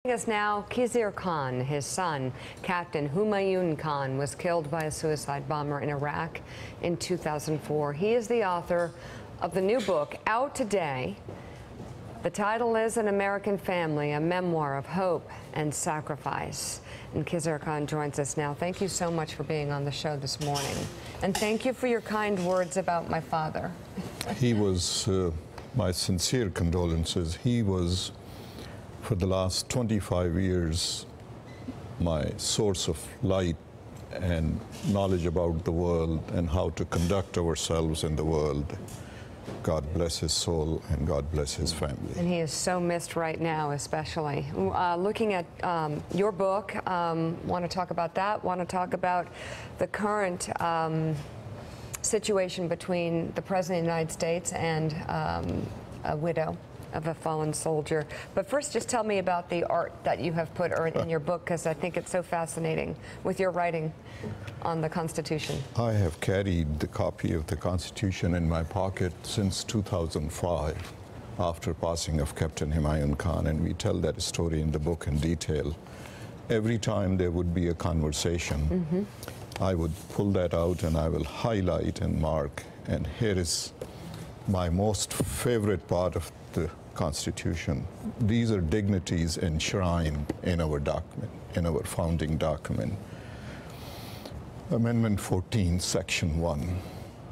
Joining us now, Khizr Khan. His son, Captain Humayun Khan, was killed by a suicide bomber in Iraq in 2004. He is the author of the new book, out today. The title is An American Family, a memoir of hope and sacrifice. And Khizr Khan joins us now. Thank you so much for being on the show this morning. And thank you for your kind words about my father. He was, my sincere condolences. He was, for the last 25 years, my source of light and knowledge about the world and how to conduct ourselves in the world. God bless his soul and God bless his family. And he is so missed right now, especially. Looking at your book, want to talk about that, want to talk about the current situation between the President of the United States and a widow of a fallen soldier. But first, just tell me about the art that you have put in your book, because I think it's so fascinating with your writing on the Constitution. I have carried the copy of the Constitution in my pocket since 2005, after passing of Captain Humayun Khan, and we tell that story in the book in detail. Every time there would be a conversation, I would pull that out and I will highlight and mark, and here is my most favorite part of the Constitution. These are dignities enshrined in our document, in our founding document. Amendment 14, Section 1,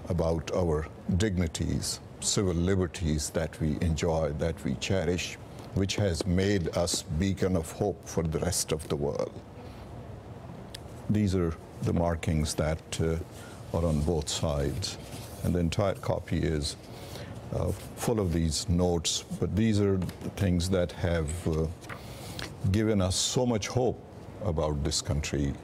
about our dignities, civil liberties that we enjoy, that we cherish, which has made us beacon of hope for the rest of the world. These are the markings that are on both sides, and the entire copy is full of these notes, but these are the things that have given us so much hope about this country.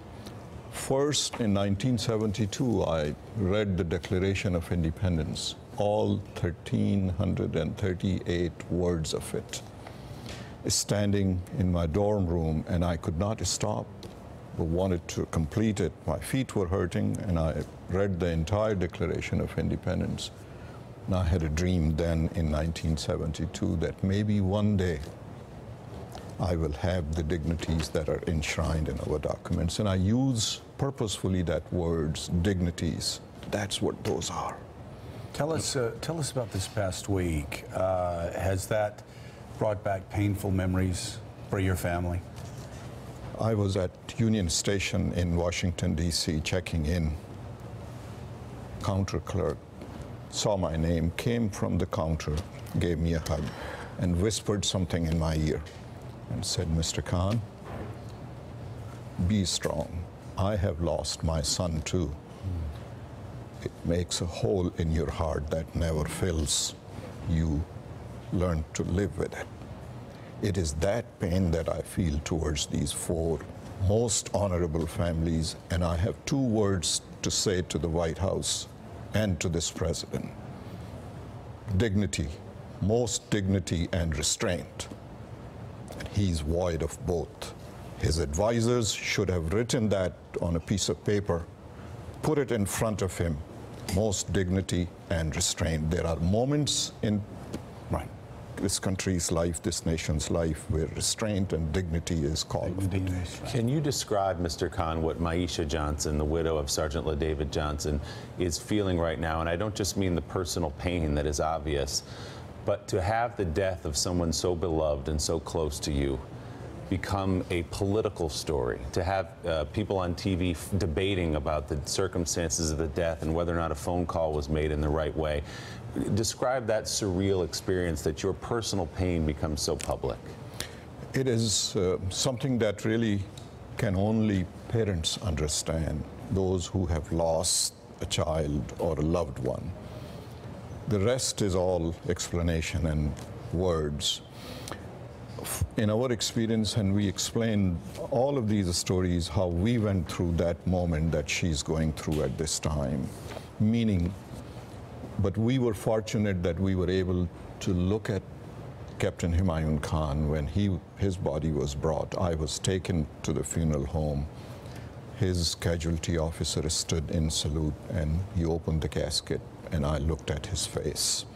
First, in 1972, I read the Declaration of Independence, all 1,338 words of it, standing in my dorm room, and I could not stop, but wanted to complete it. My feet were hurting, and I read the entire Declaration of Independence. And I had a dream then in 1972 that maybe one day I will have the dignities that are enshrined in our documents. And I use purposefully that words, dignities. That's what those are. Tell us about this past week. Has that brought back painful memories for your family? I was at Union Station in Washington, D.C., checking in. Counter clerk saw my name, came from the counter, gave me a hug, and whispered something in my ear and said, "Mr. Khan, be strong. I have lost my son too. It makes a hole in your heart that never fills. You learn to live with it. It is that pain that I feel towards these four most honorable families, and I have two words to say to the White House and to this president: dignity, most dignity and restraint." And he's void of both. His advisors should have written that on a piece of paper, put it in front of him, most dignity and restraint. There are moments in this country's life, this nation's life, where restraint and dignity is called. Can you describe, Mr. Khan, what Maisha Johnson, the widow of Sergeant LaDavid Johnson, is feeling right now? And I don't just mean the personal pain that is obvious, but to have the death of someone so beloved and so close to you become a political story, to have people on TV debating about the circumstances of the death and whether or not a phone call was made in the right way. Describe that surreal experience that your personal pain becomes so public. It is something that really can only parents understand, those who have lost a child or a loved one. The rest is all explanation and words. In our experience, and we explain all of these stories, how we went through that moment that she's going through at this time, but we were fortunate that we were able to look at Captain Humayun Khan when his body was brought. I was taken to the funeral home. His casualty officer stood in salute, and he opened the casket, and I looked at his face.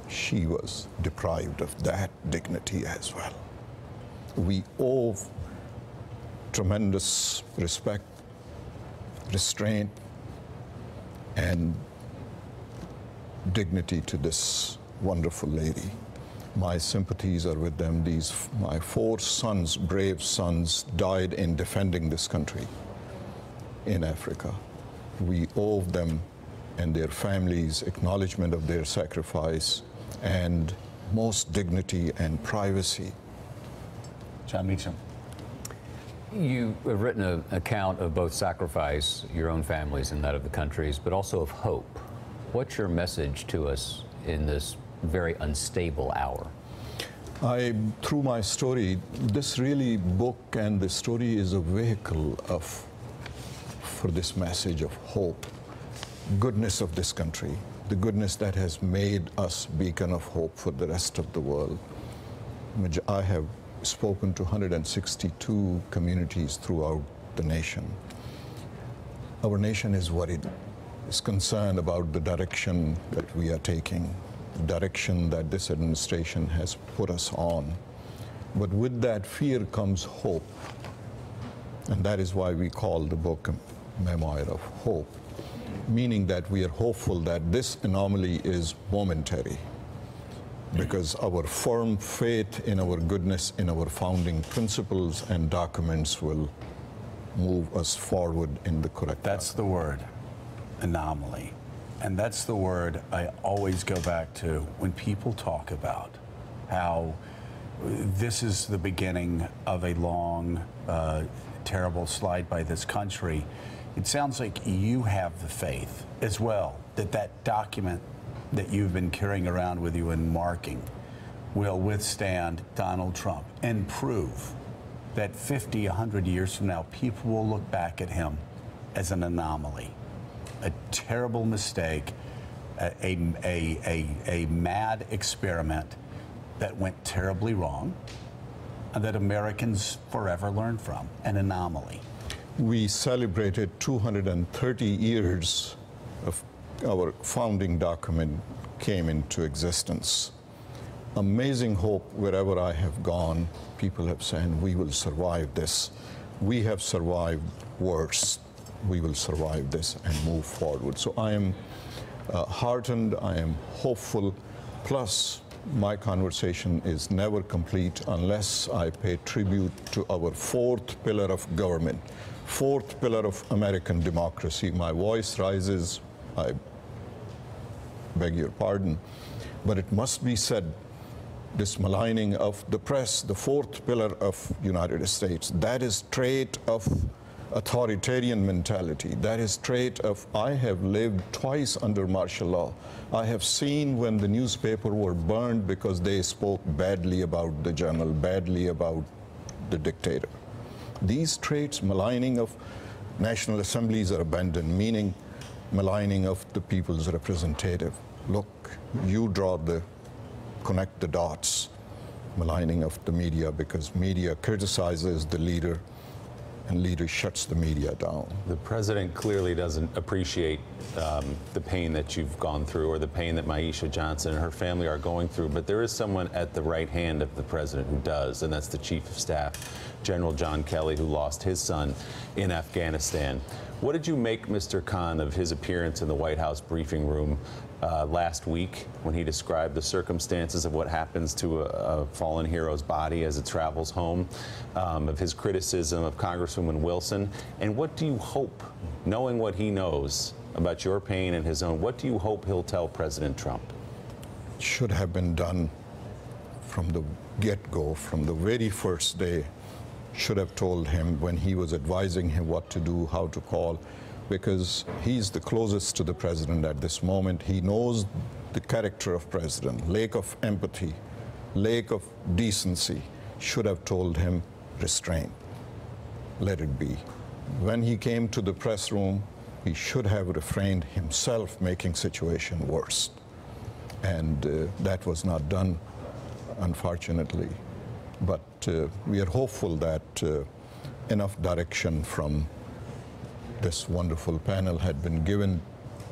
She was deprived of that dignity as well. We owe tremendous respect, restraint, and dignity to this wonderful lady. My sympathies are with them. My 4 sons, brave sons, died in defending this country in Africa. We owe them and their families acknowledgement of their sacrifice and most dignity and privacy. John Meacham. You have written an account of both sacrifice, your own families and that of the country's, but also of hope. What's your message to us in this very unstable hour? Through my story, this really book and the story is a vehicle for this message of hope, goodness of this country, the goodness that has made us beacon of hope for the rest of the world. I have spoken to 162 communities throughout the nation. Our nation is worried, is concerned about the direction that we are taking, the direction that this administration has put us on. But with that fear comes hope. And that is why we call the book a memoir of hope, meaning that we are hopeful that this anomaly is momentary, because our firm faith in our goodness, in our founding principles and documents will move us forward in the correct path. That's the word, anomaly. And that's the word I always go back to when people talk about how this is the beginning of a long, terrible slide by this country. It sounds like you have the faith as well that that document that you've been carrying around with you and marking will withstand Donald Trump and prove that 50, 100 years from now, people will look back at him as an anomaly, a terrible mistake, a mad experiment that went terribly wrong, and that Americans forever learn from, an anomaly. We celebrated 230 years of our founding document came into existence. Amazing hope wherever I have gone. People have said, we will survive this. We have survived worse. We will survive this and move forward. So I am heartened, I am hopeful, plus my conversation is never complete unless I pay tribute to our 4th pillar of government, 4th pillar of American democracy. My voice rises, I beg your pardon, but it must be said, this maligning of the press, the 4th pillar of United States, that is trait of authoritarian mentality. That is trait of, I have lived twice under martial law. I have seen when the newspaper were burned because they spoke badly about the general, badly about the dictator. These traits, maligning of national assemblies are abandoned, meaning maligning of the people's representative. Look, you connect the dots, maligning of the media, because media criticizes the leader and leader shuts the media down. The president clearly doesn't appreciate the pain that you've gone through or the pain that Myeshia Johnson and her family are going through, but there is someone at the right hand of the president who does, and that's the Chief of Staff, General John Kelly, who lost his son in Afghanistan. What did you make, Mr. Khan, of his appearance in the White House briefing room last week when he described the circumstances of what happens to a fallen hero's body as it travels home, of his criticism of Congresswoman Wilson? And what do you hope, knowing what he knows about your pain and his own, what do you hope he'll tell President Trump? It should have been done from the get-go, from the very first day. Should have told him when he was advising him what to do, how to call, because he's the closest to the president at this moment. He knows the character of president, lack of empathy, lack of decency. Should have told him, restrain, let it be. When he came to the press room, he should have refrained himself, making situation worse. And that was not done, unfortunately. But we are hopeful that enough direction from this wonderful panel had been given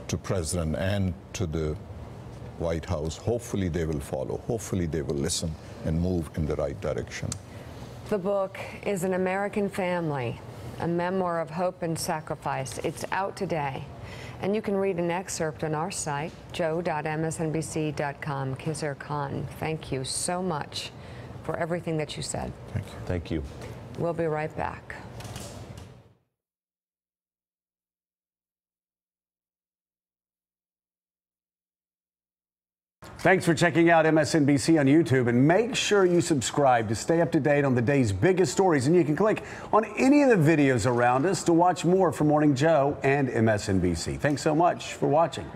to President and to the White House. Hopefully they will follow. Hopefully they will listen and move in the right direction. The book is An American Family, a memoir of hope and sacrifice. It's out today. And you can read an excerpt on our site, joe.msnbc.com. Khizr Khan, thank you so much for everything that you said. Thank you. Thank you. We'll be right back. Thanks for checking out MSNBC on YouTube, and make sure you subscribe to stay up to date on the day's biggest stories. And you can click on any of the videos around us to watch more from Morning Joe and MSNBC. Thanks so much for watching.